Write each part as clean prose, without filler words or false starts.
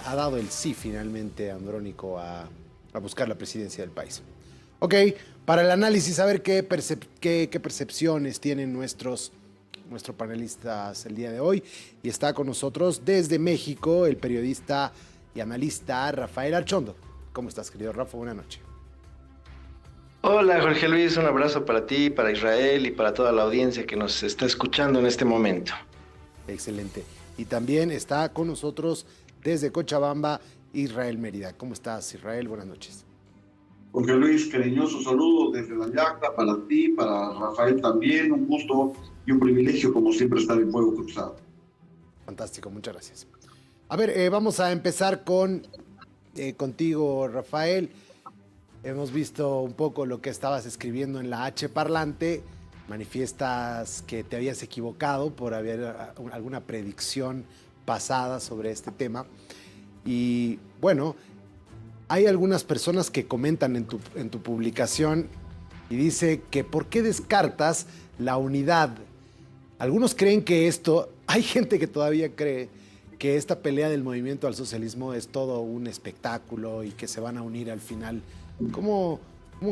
ha dado el sí finalmente Andrónico a buscar la presidencia del país. Ok, para el análisis, a ver qué percepciones tienen nuestros panelistas el día de hoy. Y está con nosotros desde México el periodista y analista Rafael Archondo. ¿Cómo estás, querido Rafa? Buenas noches. Hola Jorge Luis, un abrazo para ti, para Israel y para toda la audiencia que nos está escuchando en este momento. Excelente. Y también está con nosotros desde Cochabamba Israel Mérida. ¿Cómo estás, Israel? Buenas noches. Jorge Luis, cariñoso saludo desde La Yacta para ti, para Rafael también, un gusto y un privilegio como siempre estar en Fuego Cruzado. Fantástico, muchas gracias. A ver, vamos a empezar contigo, Rafael. Hemos visto un poco lo que estabas escribiendo en la H Parlante. Manifiestas que te habías equivocado por haber alguna predicción pasada sobre este tema. Y bueno, hay algunas personas que comentan en tu publicación y dice que ¿por qué descartas la unidad? Algunos creen que hay gente que todavía cree que esta pelea del movimiento al socialismo es todo un espectáculo y que se van a unir al final. ¿Cómo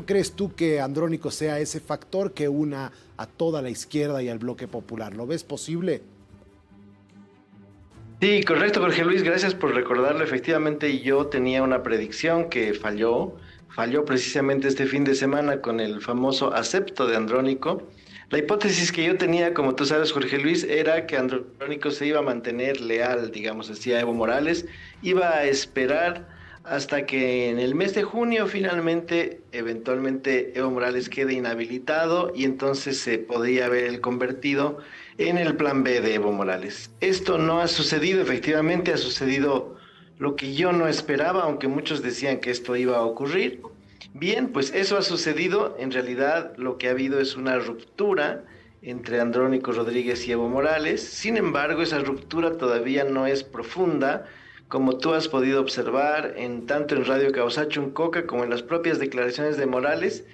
crees tú que Andrónico sea ese factor que una a toda la izquierda y al bloque popular? ¿Lo ves posible? Sí, correcto Jorge Luis, gracias por recordarlo. Efectivamente yo tenía una predicción que falló precisamente este fin de semana con el famoso acepto de Andrónico. La hipótesis que yo tenía, como tú sabes Jorge Luis, era que Andrónico se iba a mantener leal, digamos así, a Evo Morales, iba a esperar hasta que en el mes de junio finalmente, eventualmente Evo Morales quede inhabilitado y entonces se podría ver el convertido en el plan B de Evo Morales. Esto no ha sucedido, efectivamente ha sucedido lo que yo no esperaba, aunque muchos decían que esto iba a ocurrir. Bien, pues eso ha sucedido. En realidad lo que ha habido es una ruptura entre Andrónico Rodríguez y Evo Morales. Sin embargo, esa ruptura todavía no es profunda, como tú has podido observar tanto en Radio Causacho-Coca como en las propias declaraciones de Morales.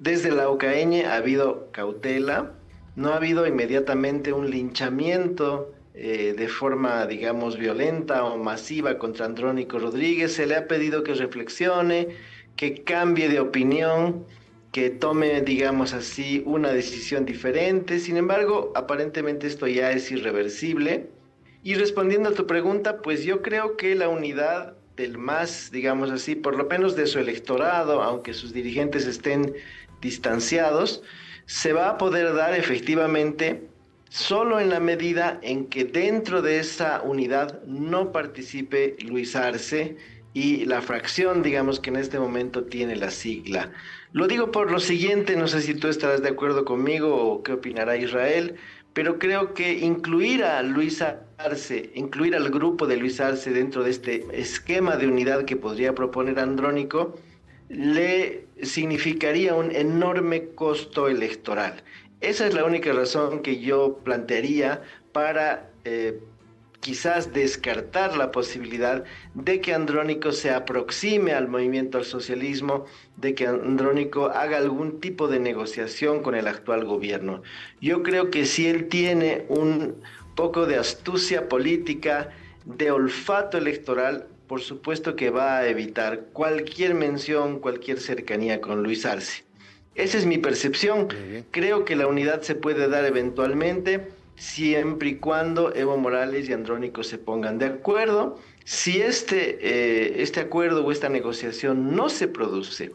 Desde la UCAeñe ha habido cautela, no ha habido inmediatamente un linchamiento de forma, digamos, violenta o masiva contra Andrónico Rodríguez. Se le ha pedido que reflexione, que cambie de opinión, que tome, digamos así, una decisión diferente. Sin embargo, aparentemente esto ya es irreversible. Y respondiendo a tu pregunta, pues yo creo que la unidad del MAS, digamos así, por lo menos de su electorado, aunque sus dirigentes estén distanciados, se va a poder dar efectivamente solo en la medida en que dentro de esa unidad no participe Luis Arce y la fracción, digamos, que en este momento tiene la sigla. Lo digo por lo siguiente, no sé si tú estarás de acuerdo conmigo o qué opinará Israel, pero creo que incluir a Luis Arce, incluir al grupo de Luis Arce dentro de este esquema de unidad que podría proponer Andrónico, le significaría un enorme costo electoral. Esa es la única razón que yo plantearía para quizás descartar la posibilidad de que Andrónico se aproxime al movimiento al socialismo, de que Andrónico haga algún tipo de negociación con el actual gobierno. Yo creo que si él tiene un poco de astucia política, de olfato electoral, por supuesto que va a evitar cualquier mención, cualquier cercanía con Luis Arce. Esa es mi percepción. Creo que la unidad se puede dar eventualmente, siempre y cuando Evo Morales y Andrónico se pongan de acuerdo. Si este acuerdo o esta negociación no se produce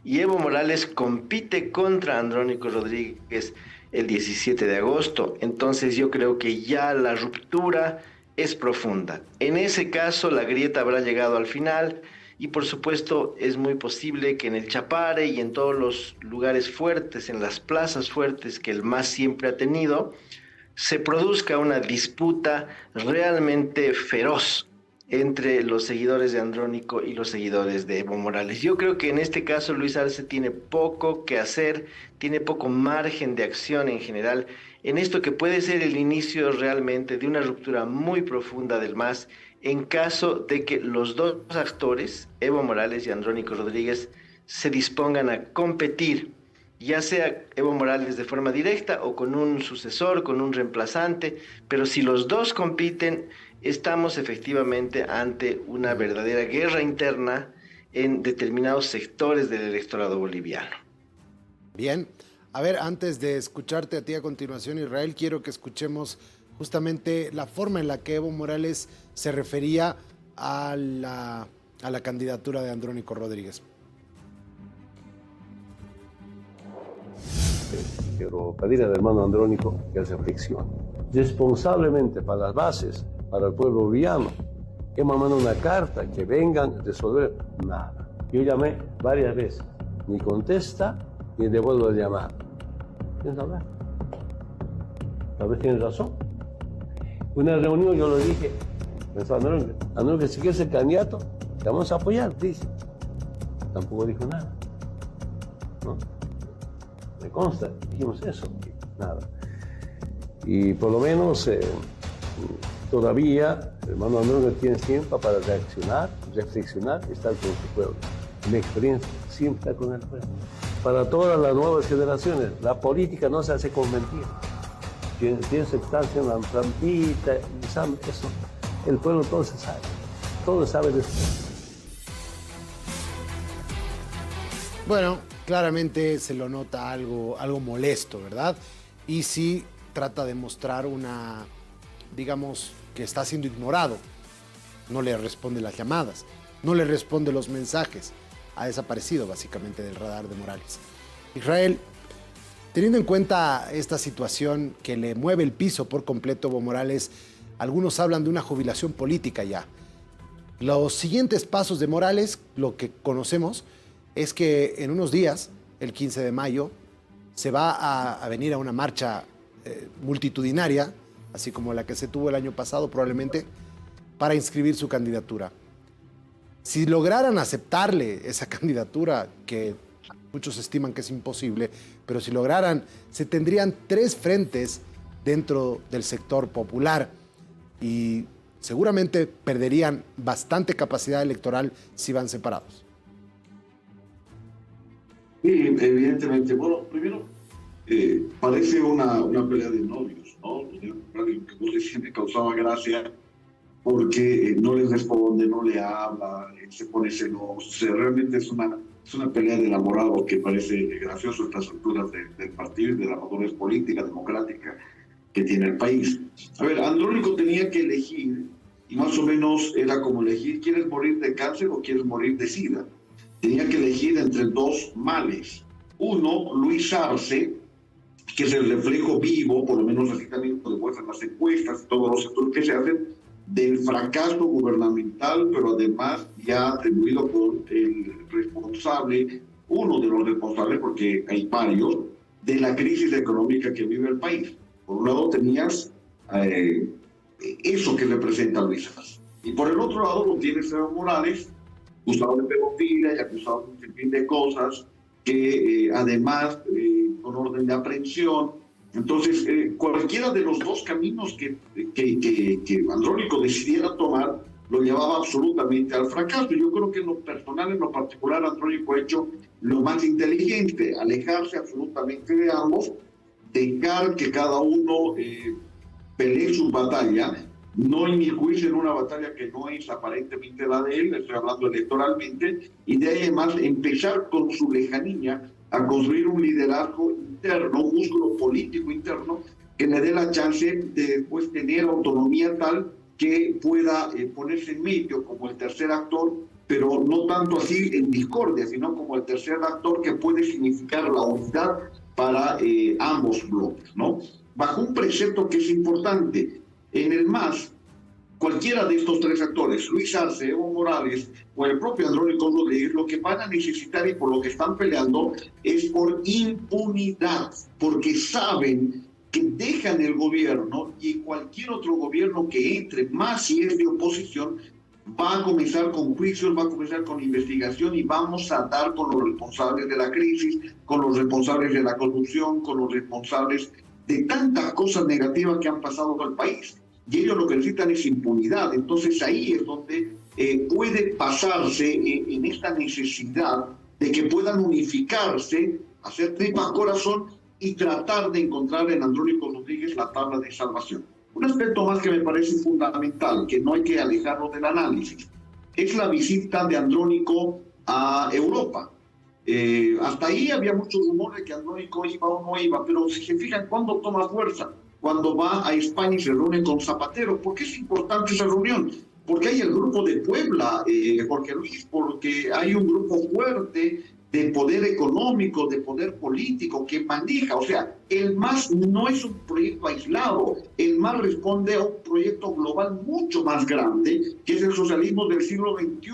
y Evo Morales compite contra Andrónico Rodríguez el 17 de agosto, entonces yo creo que ya la ruptura es profunda. En ese caso, la grieta habrá llegado al final y por supuesto es muy posible que en el Chapare y en todos los lugares fuertes, en las plazas fuertes que el MAS siempre ha tenido, se produzca una disputa realmente feroz entre los seguidores de Andrónico y los seguidores de Evo Morales. Yo creo que en este caso Luis Arce tiene poco que hacer, tiene poco margen de acción en general en esto que puede ser el inicio realmente de una ruptura muy profunda del MAS en caso de que los dos actores, Evo Morales y Andrónico Rodríguez, se dispongan a competir, ya sea Evo Morales de forma directa o con un sucesor, con un reemplazante, pero si los dos compiten, estamos efectivamente ante una verdadera guerra interna en determinados sectores del electorado boliviano. Bien, a ver, antes de escucharte a ti a continuación, Israel, quiero que escuchemos justamente la forma en la que Evo Morales se refería a la candidatura de Andrónico Rodríguez. Quiero pedir al hermano Andrónico que reflexione responsablemente para las bases, para el pueblo boliviano. Hemos mandado una carta que vengan a resolver nada. Yo llamé varias veces, ni contesta ni devuelvo el llamado. ¿Tienes hablar? Tal vez tienes razón. Una reunión yo le dije, Andrónico, si quieres ser candidato, te vamos a apoyar, dice. Tampoco dijo nada. ¿No? Me consta, dijimos eso, nada. Y por lo menos todavía el hermano Andrónico tiene tiempo para reaccionar, reflexionar y estar con su pueblo. Mi experiencia siempre está con el pueblo. Para todas las nuevas generaciones, la política no se hace con mentiras. Piensa que está haciendo una trampita, eso. El pueblo todo sabe de eso. Bueno, claramente se lo nota algo molesto, ¿verdad? Y sí trata de mostrar digamos, que está siendo ignorado. No le responde las llamadas, no le responde los mensajes. Ha desaparecido básicamente del radar de Morales. Israel, teniendo en cuenta esta situación que le mueve el piso por completo a Evo Morales, algunos hablan de una jubilación política ya. Los siguientes pasos de Morales, lo que conocemos, es que en unos días, el 15 de mayo, se va a venir a una marcha multitudinaria, así como la que se tuvo el año pasado probablemente, para inscribir su candidatura. Si lograran aceptarle esa candidatura, que muchos estiman que es imposible, pero si lograran, se tendrían 3 frentes dentro del sector popular y seguramente perderían bastante capacidad electoral si van separados. Sí, evidentemente. Bueno, primero, parece una pelea de novios, ¿no? Lo que vos decís me causaba gracia porque no le responde, no le habla, se pone celoso. Realmente es una pelea de enamorado que parece gracioso a estas alturas del partido y de la madurez política, democrática que tiene el país. A ver, Andrónico tenía que elegir, y más o menos era como elegir, ¿quieres morir de cáncer o quieres morir de SIDA? Tenía que elegir entre 2 males. Uno, Luis Arce, que es el reflejo vivo, por lo menos así también lo demuestran las encuestas y todos los estudios que se hacen, del fracaso gubernamental, pero además ya atribuido por el responsable, uno de los responsables, porque hay varios, de la crisis económica que vive el país. Por un lado tenías eso que representa Luis Arce. Y por el otro lado lo tienes Evo Morales, acusado de pedofilia y acusado de un sinfín de cosas que además con orden de aprehensión. Entonces, cualquiera de los 2 caminos que Andrónico decidiera tomar lo llevaba absolutamente al fracaso. Yo creo que en lo personal, en lo particular, Andrónico ha hecho lo más inteligente, alejarse absolutamente de ambos, dejar que cada uno pelee su batalla, no inmiscuirse en una batalla que no es aparentemente la de él, estoy hablando electoralmente, y de ahí además empezar con su lejanía a construir un liderazgo interno, un músculo político interno que le dé la chance de después tener autonomía tal que pueda ponerse en medio como el tercer actor, pero no tanto así en discordia, sino como el tercer actor que puede significar la unidad para ambos bloques, ¿no? Bajo un precepto que es importante. En el MAS, cualquiera de estos 3 actores, Luis Arce, Evo Morales o el propio Andrónico Rodríguez, lo que van a necesitar y por lo que están peleando es por impunidad, porque saben que dejan el gobierno y cualquier otro gobierno que entre, más si es de oposición, va a comenzar con juicios, va a comenzar con investigación y vamos a dar con los responsables de la crisis, con los responsables de la corrupción, con los responsables de tantas cosas negativas que han pasado al país. Y ellos lo que necesitan es impunidad. Entonces ahí es donde puede pasarse en esta necesidad de que puedan unificarse, hacer tripas corazón y tratar de encontrar en Andrónico Rodríguez la tabla de salvación. Un aspecto más que me parece fundamental, que no hay que alejarlo del análisis, es la visita de Andrónico a Europa. Hasta ahí había muchos rumores de que Andrónico iba o no iba, pero si se fijan, ¿cuándo toma fuerza? Cuando va a España y se reúne con Zapatero. ¿Por qué es importante esa reunión? Porque hay el grupo de Puebla, Jorge Luis, porque hay un grupo fuerte de poder económico, de poder político que maneja. O sea, el MAS no es un proyecto aislado, el MAS responde a un proyecto global mucho más grande, que es el socialismo del siglo XXI,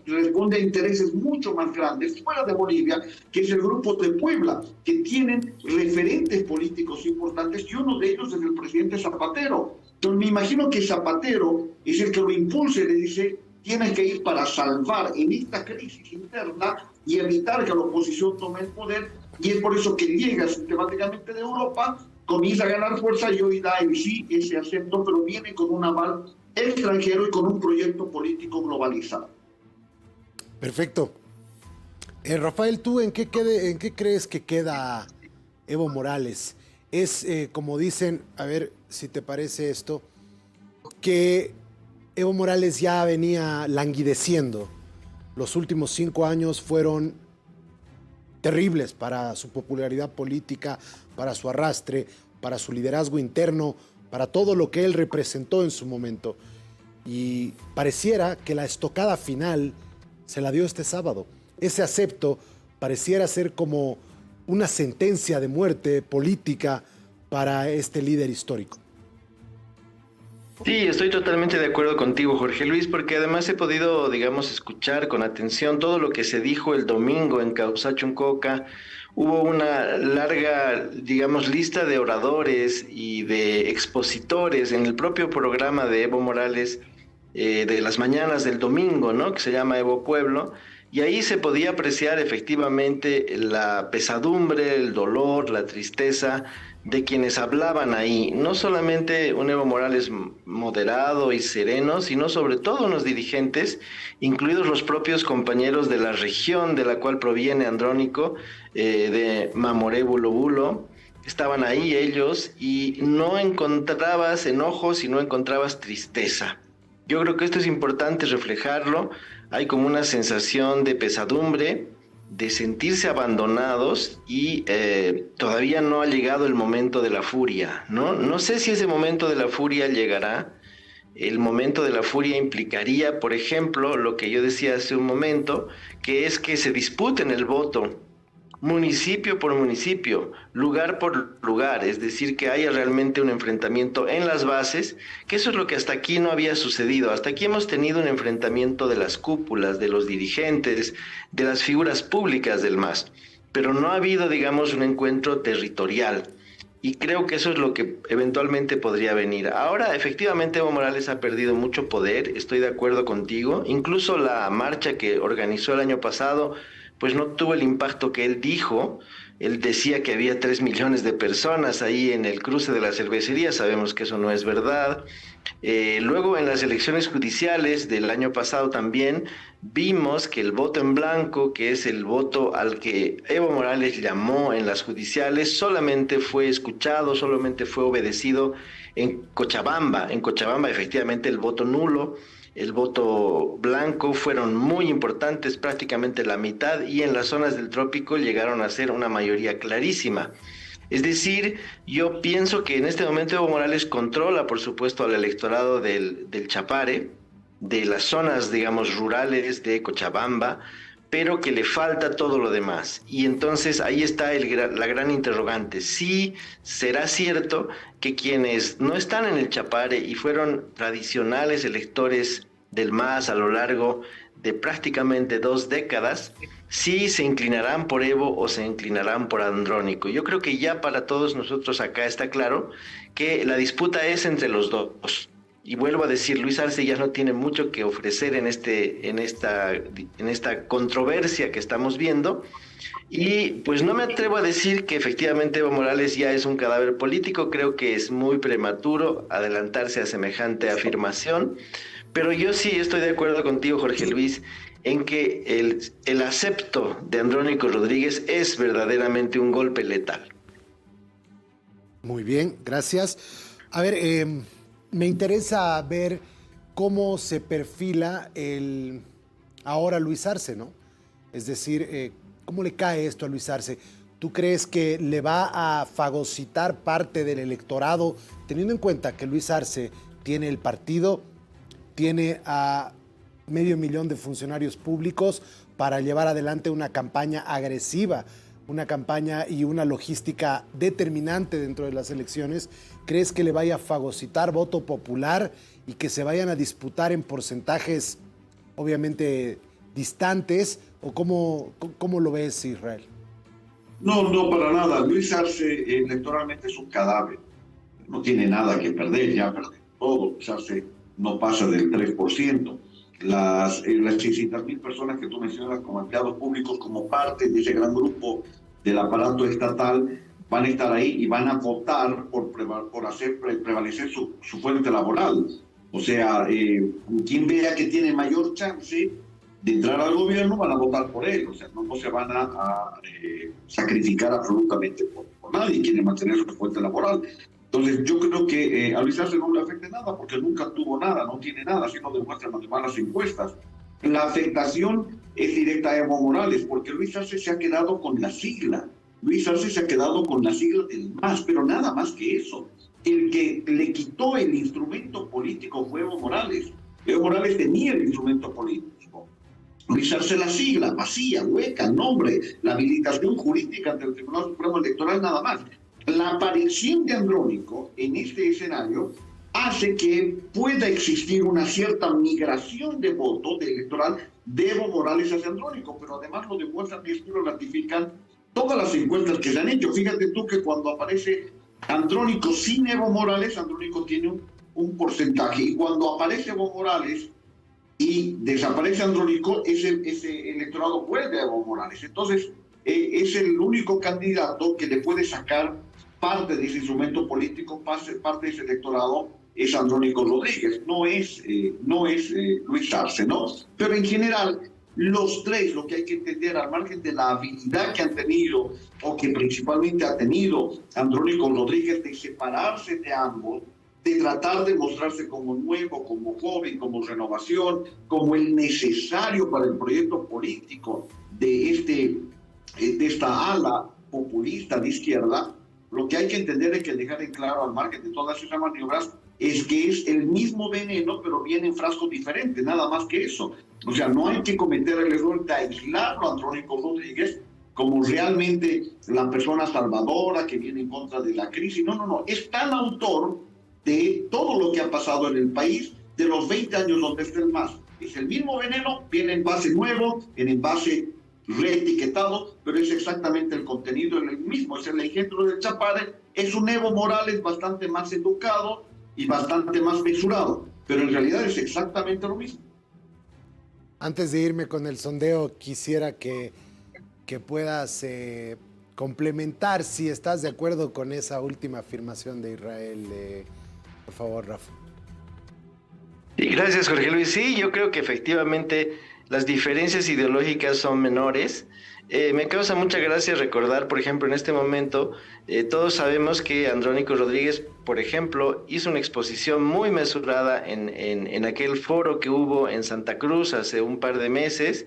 responde a intereses mucho más grandes fuera de Bolivia, que es el grupo de Puebla, que tienen referentes políticos importantes, y uno de ellos es el presidente Zapatero. Entonces me imagino que Zapatero es el que lo impulsa y le dice: tienes que ir para salvar en esta crisis interna y evitar que la oposición tome el poder, y es por eso que llega sistemáticamente de Europa, comienza a ganar fuerza y hoy da en sí ese acento, pero viene con un aval extranjero y con un proyecto político globalizado. Perfecto. Rafael, ¿tú en qué crees que queda Evo Morales? Es, como dicen, a ver si te parece esto, que Evo Morales ya venía languideciendo. Los últimos 5 años fueron terribles para su popularidad política, para su arrastre, para su liderazgo interno, para todo lo que él representó en su momento. Y pareciera que la estocada final se la dio este sábado. Ese acepto pareciera ser como una sentencia de muerte política para este líder histórico. Sí, estoy totalmente de acuerdo contigo, Jorge Luis, porque además he podido, digamos, escuchar con atención todo lo que se dijo el domingo en Causachuncoca. Hubo una larga, digamos, lista de oradores y de expositores en el propio programa de Evo Morales de las mañanas del domingo, ¿no? Que se llama Evo Pueblo. Y ahí se podía apreciar efectivamente la pesadumbre, el dolor, la tristeza de quienes hablaban ahí. No solamente un Evo Morales moderado y sereno, sino sobre todo unos dirigentes, incluidos los propios compañeros de la región de la cual proviene Andrónico, de Mamoré Bulo Bulo. Estaban ahí ellos y no encontrabas enojos y no encontrabas tristeza. Yo creo que esto es importante reflejarlo. Hay como una sensación de pesadumbre, de sentirse abandonados y todavía no ha llegado el momento de la furia, ¿no? No sé si ese momento de la furia llegará. El momento de la furia implicaría, por ejemplo, lo que yo decía hace un momento, que es que se disputen el voto municipio por municipio, lugar por lugar, es decir, que haya realmente un enfrentamiento en las bases, que eso es lo que hasta aquí no había sucedido. Hasta aquí hemos tenido un enfrentamiento de las cúpulas, de los dirigentes, de las figuras públicas del MAS, pero no ha habido, digamos, un encuentro territorial. Y creo que eso es lo que eventualmente podría venir. Ahora, efectivamente, Evo Morales ha perdido mucho poder, estoy de acuerdo contigo. Incluso la marcha que organizó el año pasado pues no tuvo el impacto que él dijo. Él decía que había 3 millones de personas ahí en el cruce de la cervecería, sabemos que eso no es verdad. Luego en las elecciones judiciales del año pasado también vimos que el voto en blanco, que es el voto al que Evo Morales llamó en las judiciales, solamente fue escuchado, solamente fue obedecido en Cochabamba. En Cochabamba efectivamente el voto nulo, el voto blanco fueron muy importantes, prácticamente la mitad, y en las zonas del trópico llegaron a ser una mayoría clarísima. Es decir, yo pienso que en este momento Evo Morales controla, por supuesto, al electorado del Chapare, de las zonas, digamos, rurales de Cochabamba, pero que le falta todo lo demás. Y entonces ahí está la gran interrogante. Sí, será cierto que quienes no están en el Chapare y fueron tradicionales electores del MAS a lo largo de prácticamente 2 décadas, sí se inclinarán por Evo o se inclinarán por Andrónico. Yo creo que ya para todos nosotros acá está claro que la disputa es entre los dos. Y vuelvo a decir, Luis Arce ya no tiene mucho que ofrecer en esta controversia que estamos viendo. Y pues no me atrevo a decir que efectivamente Evo Morales ya es un cadáver político. Creo que es muy prematuro adelantarse a semejante afirmación. Pero yo sí estoy de acuerdo contigo, Jorge Luis, en que el acepto de Andrónico Rodríguez es verdaderamente un golpe letal. Muy bien, gracias. A ver, Me interesa ver cómo se perfila ahora Luis Arce, ¿no? Es decir, ¿cómo le cae esto a Luis Arce? ¿Tú crees que le va a fagocitar parte del electorado, teniendo en cuenta que Luis Arce tiene el partido, tiene a 500,000 de funcionarios públicos para llevar adelante una campaña agresiva, una campaña y una logística determinante dentro de las elecciones? ¿Crees que le vaya a fagocitar voto popular y que se vayan a disputar en porcentajes obviamente distantes? ¿O cómo lo ves, Israel? No, para nada. Luis Arce electoralmente es un cadáver. No tiene nada que perder, ya perdió todo. Luis Arce no pasa del 3%. Las 600,000 personas que tú mencionas como empleados públicos, como parte de ese gran grupo del aparato estatal, van a estar ahí y van a votar por hacer prevalecer su fuente laboral. O sea, quien vea que tiene mayor chance de entrar al gobierno, van a votar por él. O sea, no se van a sacrificar absolutamente por nadie. Quieren mantener su fuente laboral. Entonces, yo creo que a Luis Arce no le afecta nada, porque nunca tuvo nada, no tiene nada, así lo demuestran además las encuestas. La afectación es directa a Evo Morales, porque Luis Arce se ha quedado con la sigla. Luis Arce se ha quedado con la sigla del MAS, pero nada más que eso. El que le quitó el instrumento político fue Evo Morales. Evo Morales tenía el instrumento político. Luis Arce la sigla, vacía, hueca, nombre, la habilitación jurídica ante el Tribunal Supremo Electoral, nada más. La aparición de Andrónico en este escenario hace que pueda existir una cierta migración de voto electoral de Evo Morales hacia Andrónico, pero además lo demuestran y esto lo ratifican todas las encuestas que se han hecho. Fíjate tú que cuando aparece Andrónico sin Evo Morales, Andrónico tiene un porcentaje, y cuando aparece Evo Morales y desaparece Andrónico, ese electorado vuelve a Evo Morales. Entonces, es el único candidato que le puede sacar parte de ese instrumento político, parte de ese electorado, es Andrónico Rodríguez, no es Luis Arce, ¿no? Pero en general, los tres, lo que hay que entender, al margen de la habilidad que han tenido, o que principalmente ha tenido Andrónico Rodríguez, de separarse de ambos, de tratar de mostrarse como nuevo, como joven, como renovación, como el necesario para el proyecto político de esta ala populista de izquierda. Lo que hay que entender es que dejar en claro, al margen de todas esas maniobras, es que es el mismo veneno, pero viene en frascos diferentes, nada más que eso. O sea, no hay que cometer el error de aislarlo a Andrónico Rodríguez como realmente la persona salvadora que viene en contra de la crisis. No. Es tan autor de todo lo que ha pasado en el país, de los 20 años donde está el MAS. Es el mismo veneno, viene en envase nuevo, en envase reetiquetado, pero es exactamente el contenido el mismo. Es el engendro del Chapare, es un Evo Morales bastante más educado y bastante más mesurado, pero en realidad es exactamente lo mismo. Antes de irme con el sondeo, quisiera que puedas complementar si estás de acuerdo con esa última afirmación de Israel. Por favor, Rafa. Y gracias, Jorge Luis. Sí, yo creo que efectivamente las diferencias ideológicas son menores. Me causa mucha gracia recordar, por ejemplo, en este momento, todos sabemos que Andrónico Rodríguez, por ejemplo, hizo una exposición muy mesurada en aquel foro que hubo en Santa Cruz hace un par de meses,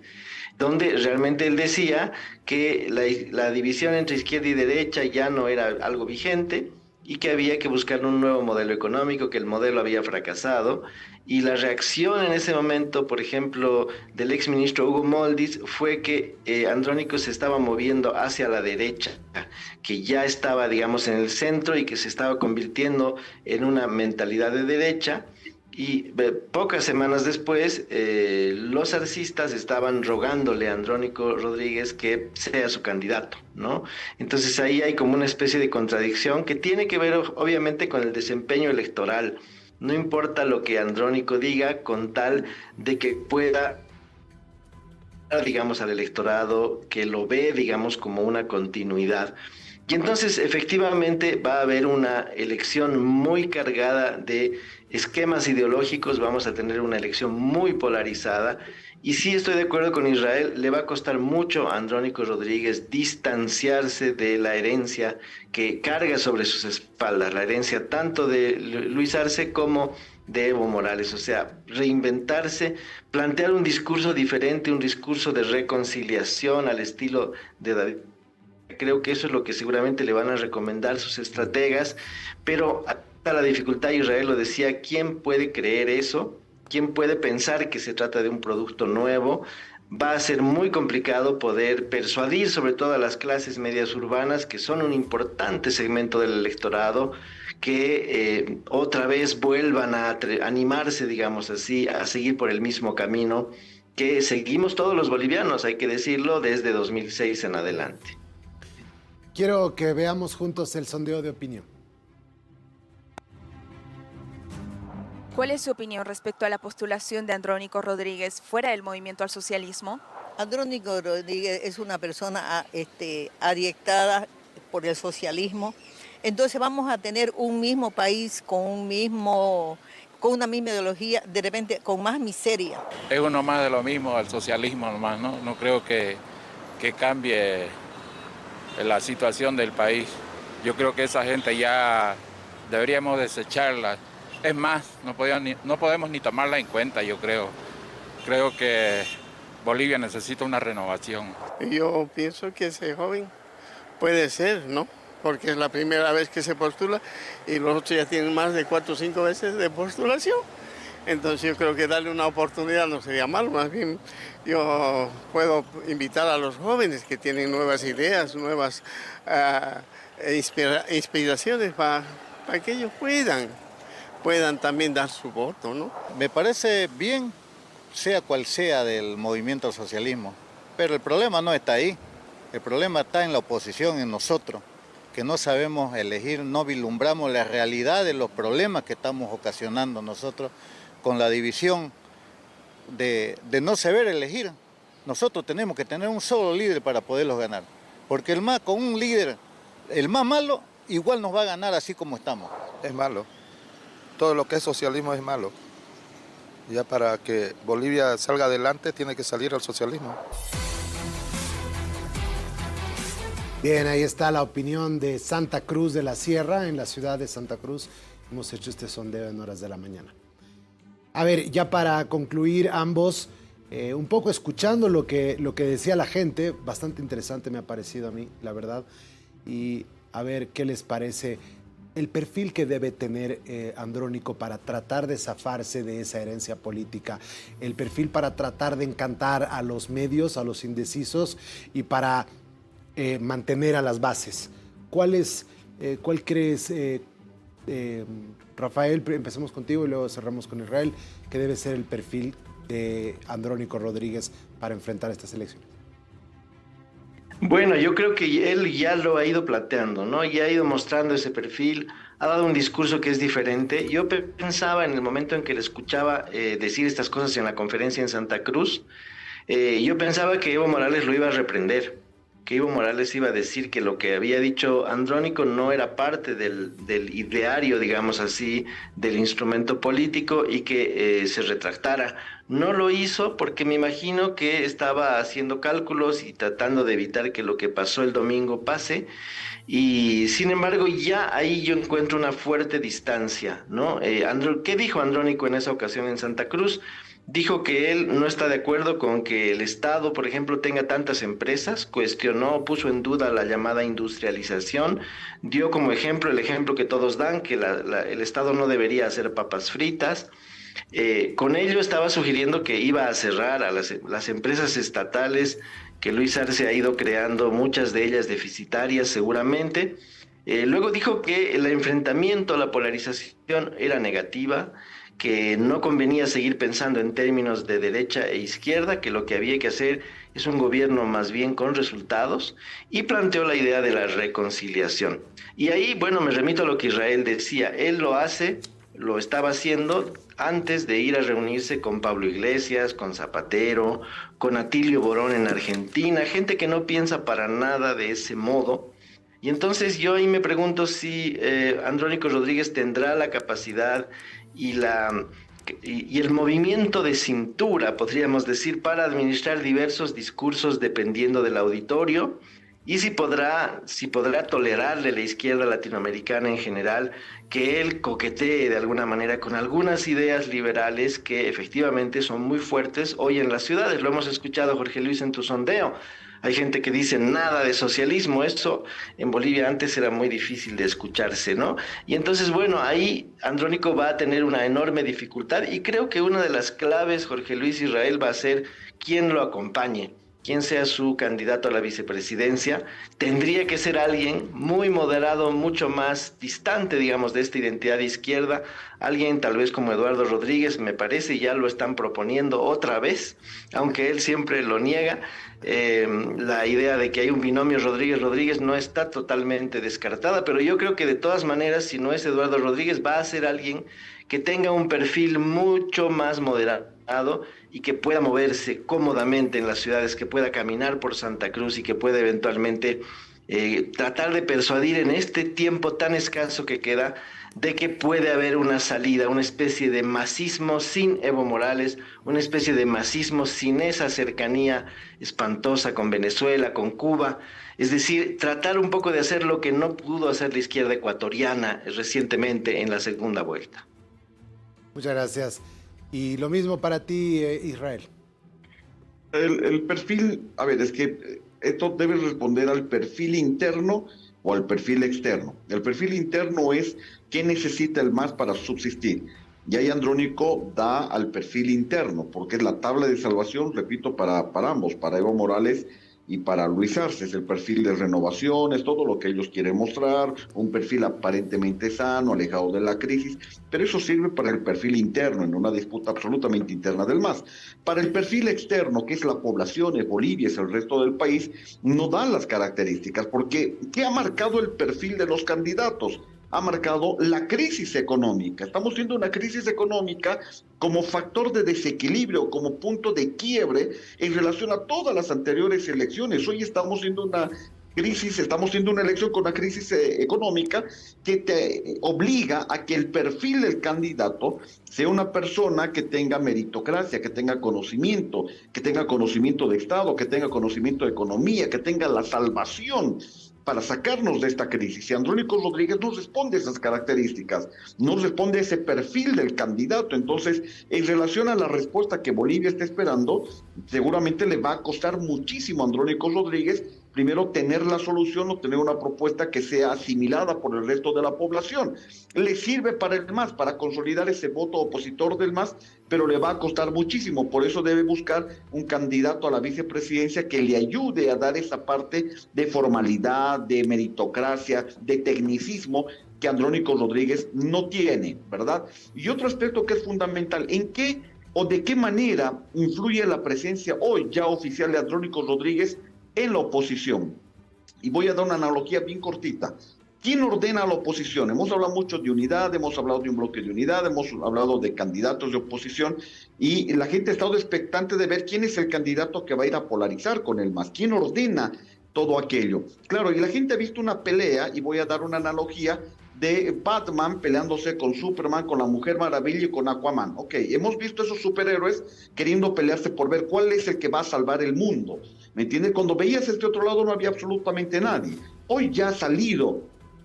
donde realmente él decía que la división entre izquierda y derecha ya no era algo vigente y que había que buscar un nuevo modelo económico, que el modelo había fracasado. Y la reacción en ese momento, por ejemplo, del exministro Hugo Moldis, fue que Andrónico se estaba moviendo hacia la derecha, que ya estaba, digamos, en el centro y que se estaba convirtiendo en una mentalidad de derecha. Y pocas semanas después, los arcistas estaban rogándole a Andrónico Rodríguez que sea su candidato, ¿no? Entonces ahí hay como una especie de contradicción que tiene que ver obviamente con el desempeño electoral. No importa lo que Andrónico diga, con tal de que pueda, digamos, al electorado que lo ve, digamos, como una continuidad. Y entonces efectivamente va a haber una elección muy cargada de esquemas ideológicos, vamos a tener una elección muy polarizada. Y sí estoy de acuerdo con Israel, le va a costar mucho a Andrónico Rodríguez distanciarse de la herencia que carga sobre sus espaldas, la herencia tanto de Luis Arce como de Evo Morales, o sea, reinventarse, plantear un discurso diferente, un discurso de reconciliación al estilo de David. Creo que eso es lo que seguramente le van a recomendar sus estrategas, pero hasta la dificultad, Israel lo decía, ¿quién puede creer eso? ¿Quién puede pensar que se trata de un producto nuevo? Va a ser muy complicado poder persuadir sobre todo a las clases medias urbanas, que son un importante segmento del electorado, que otra vez vuelvan a animarse, digamos así, a seguir por el mismo camino que seguimos todos los bolivianos, hay que decirlo, desde 2006 en adelante. Quiero que veamos juntos el sondeo de opinión. ¿Cuál es su opinión respecto a la postulación de Andrónico Rodríguez fuera del movimiento al socialismo? Andrónico Rodríguez es una persona adiestrada por el socialismo. Entonces vamos a tener un mismo país con una misma ideología, de repente con más miseria. Es uno más de lo mismo, al socialismo nomás, ¿no? No creo que cambie la situación del país. Yo creo que esa gente ya deberíamos desecharla. Es más, no podemos ni tomarla en cuenta, yo creo. Creo que Bolivia necesita una renovación. Yo pienso que ese joven puede ser, ¿no? Porque es la primera vez que se postula y los otros ya tienen más de 4 o 5 veces de postulación. Entonces yo creo que darle una oportunidad no sería malo, más bien yo puedo invitar a los jóvenes que tienen nuevas ideas, nuevas inspiraciones para que ellos puedan también dar su voto, ¿no? Me parece bien, sea cual sea del movimiento al socialismo, pero el problema no está ahí, el problema está en la oposición, en nosotros, que no sabemos elegir, no vislumbramos la realidad de los problemas que estamos ocasionando nosotros con la división de no saber elegir. Nosotros tenemos que tener un solo líder para poderlos ganar, porque con un líder, el más malo, igual nos va a ganar así como estamos. Es malo, todo lo que es socialismo es malo. Ya para que Bolivia salga adelante tiene que salir al socialismo. Bien, ahí está la opinión de Santa Cruz de la Sierra, en la ciudad de Santa Cruz. Hemos hecho este sondeo en horas de la mañana. A ver, ya para concluir ambos, un poco escuchando lo que decía la gente, bastante interesante me ha parecido a mí, la verdad, y a ver qué les parece el perfil que debe tener Andrónico para tratar de zafarse de esa herencia política, el perfil para tratar de encantar a los medios, a los indecisos y para mantener a las bases. ¿Cuál crees, Rafael, empecemos contigo y luego cerramos con Israel, que debe ser el perfil de Andrónico Rodríguez para enfrentar estas elecciones? Bueno, yo creo que él ya lo ha ido planteando, ¿no? Ya ha ido mostrando ese perfil, ha dado un discurso que es diferente. Yo pensaba en el momento en que le escuchaba decir estas cosas en la conferencia en Santa Cruz, yo pensaba que Evo Morales lo iba a reprender, que Evo Morales iba a decir que lo que había dicho Andrónico no era parte del ideario, digamos así, del instrumento político y que se retractara. No lo hizo porque me imagino que estaba haciendo cálculos y tratando de evitar que lo que pasó el domingo pase. Y sin embargo, ya ahí yo encuentro una fuerte distancia, ¿no? ¿Qué dijo Andrónico en esa ocasión en Santa Cruz? Dijo que él no está de acuerdo con que el Estado, por ejemplo, tenga tantas empresas, cuestionó, puso en duda la llamada industrialización, dio como ejemplo el ejemplo que todos dan, que el Estado no debería hacer papas fritas. Con ello estaba sugiriendo que iba a cerrar a las empresas estatales que Luis Arce ha ido creando, muchas de ellas deficitarias seguramente. Luego dijo que el enfrentamiento, la polarización era negativa, que no convenía seguir pensando en términos de derecha e izquierda, que lo que había que hacer es un gobierno más bien con resultados, y planteó la idea de la reconciliación. Y ahí, bueno, me remito a lo que Israel decía, él lo estaba haciendo antes de ir a reunirse con Pablo Iglesias, con Zapatero, con Atilio Borón en Argentina, gente que no piensa para nada de ese modo. Y entonces yo ahí me pregunto si Andrónico Rodríguez tendrá la capacidad y el movimiento de cintura, podríamos decir, para administrar diversos discursos dependiendo del auditorio, y si podrá tolerarle la izquierda latinoamericana en general que él coquetee de alguna manera con algunas ideas liberales que efectivamente son muy fuertes hoy en las ciudades. Lo hemos escuchado, Jorge Luis, en tu sondeo. Hay gente que dice nada de socialismo, eso en Bolivia antes era muy difícil de escucharse, ¿no? Y entonces, bueno, ahí Andrónico va a tener una enorme dificultad y creo que una de las claves, Jorge Luis Israel, va a ser quién lo acompañe, quién sea su candidato a la vicepresidencia. Tendría que ser alguien muy moderado, mucho más distante, digamos, de esta identidad de izquierda, alguien tal vez como Eduardo Rodríguez, me parece, ya lo están proponiendo otra vez, aunque él siempre lo niega. La idea de que hay un binomio Rodríguez-Rodríguez no está totalmente descartada, pero yo creo que de todas maneras, si no es Eduardo Rodríguez, va a ser alguien que tenga un perfil mucho más moderado y que pueda moverse cómodamente en las ciudades, que pueda caminar por Santa Cruz y que pueda eventualmente tratar de persuadir en este tiempo tan escaso que queda de que puede haber una salida, una especie de masismo sin Evo Morales, una especie de masismo sin esa cercanía espantosa con Venezuela, con Cuba. Es decir, tratar un poco de hacer lo que no pudo hacer la izquierda ecuatoriana recientemente en la segunda vuelta. Muchas gracias. Y lo mismo para ti, Israel. El perfil, a ver, es que esto debe responder al perfil interno o al perfil externo. El perfil interno es qué necesita el MAS para subsistir. Y ahí Andrónico da al perfil interno, porque es la tabla de salvación, repito, para ambos, para Evo Morales y para Luis Arce. Es el perfil de renovación, es todo lo que ellos quieren mostrar, un perfil aparentemente sano, alejado de la crisis, pero eso sirve para el perfil interno, en una disputa absolutamente interna del MAS. Para el perfil externo, que es la población, es Bolivia, es el resto del país, no dan las características, porque ¿qué ha marcado el perfil de los candidatos? Ha marcado la crisis económica. Estamos viendo una crisis económica como factor de desequilibrio, como punto de quiebre en relación a todas las anteriores elecciones. Hoy estamos viendo una crisis, estamos viendo una elección con una crisis económica que te obliga a que el perfil del candidato sea una persona que tenga meritocracia, que tenga conocimiento de Estado, que tenga conocimiento de economía, que tenga la salvación para sacarnos de esta crisis. Y Andrónico Rodríguez no responde a esas características, no responde a ese perfil del candidato. Entonces, en relación a la respuesta que Bolivia está esperando, seguramente le va a costar muchísimo a Andrónico Rodríguez primero tener la solución o tener una propuesta que sea asimilada por el resto de la población. Le sirve para el MAS, para consolidar ese voto opositor del MAS, pero le va a costar muchísimo. Por eso debe buscar un candidato a la vicepresidencia que le ayude a dar esa parte de formalidad, de meritocracia, de tecnicismo que Andrónico Rodríguez no tiene, ¿verdad? Y otro aspecto que es fundamental, ¿en qué o de qué manera influye la presencia hoy ya oficial de Andrónico Rodríguez en la oposición? Y voy a dar una analogía bien cortita. ¿Quién ordena a la oposición? Hemos hablado mucho de unidad, hemos hablado de un bloque de unidad, hemos hablado de candidatos de oposición y la gente ha estado expectante de ver quién es el candidato que va a ir a polarizar con el MAS, quién ordena todo aquello. Claro, y la gente ha visto una pelea, y voy a dar una analogía, de Batman peleándose con Superman, con la Mujer Maravilla y con Aquaman. Ok, hemos visto esos superhéroes queriendo pelearse por ver cuál es el que va a salvar el mundo. ¿Me entiendes? Cuando veías este otro lado no había absolutamente nadie. Hoy ya ha salido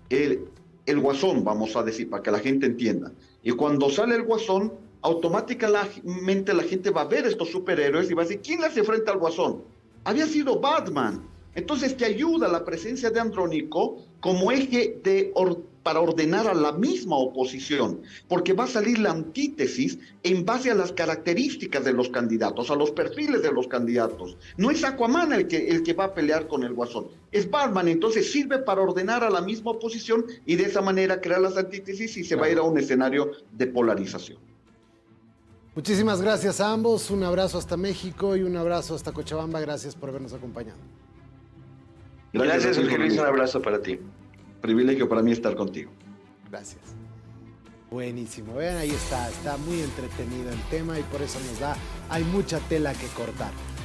el Guasón, vamos a decir, para que la gente entienda. Y cuando sale el Guasón, automáticamente la gente va a ver estos superhéroes y va a decir, ¿quién le hace frente al Guasón? Había sido Batman. Entonces te ayuda la presencia de Andrónico como eje para ordenar a la misma oposición, porque va a salir la antítesis en base a las características de los candidatos, a los perfiles de los candidatos. No es Aquaman el que va a pelear con el Guasón, es Batman. Entonces sirve para ordenar a la misma oposición y de esa manera crear las antítesis y se va a ir a un escenario de polarización. Muchísimas gracias a ambos, un abrazo hasta México y un abrazo hasta Cochabamba. Gracias por habernos acompañado. Gracias, Jorge Luis, un abrazo para ti. Privilegio para mí estar contigo. Gracias. Buenísimo. Vean, ahí está muy entretenido el tema y por eso hay mucha tela que cortar.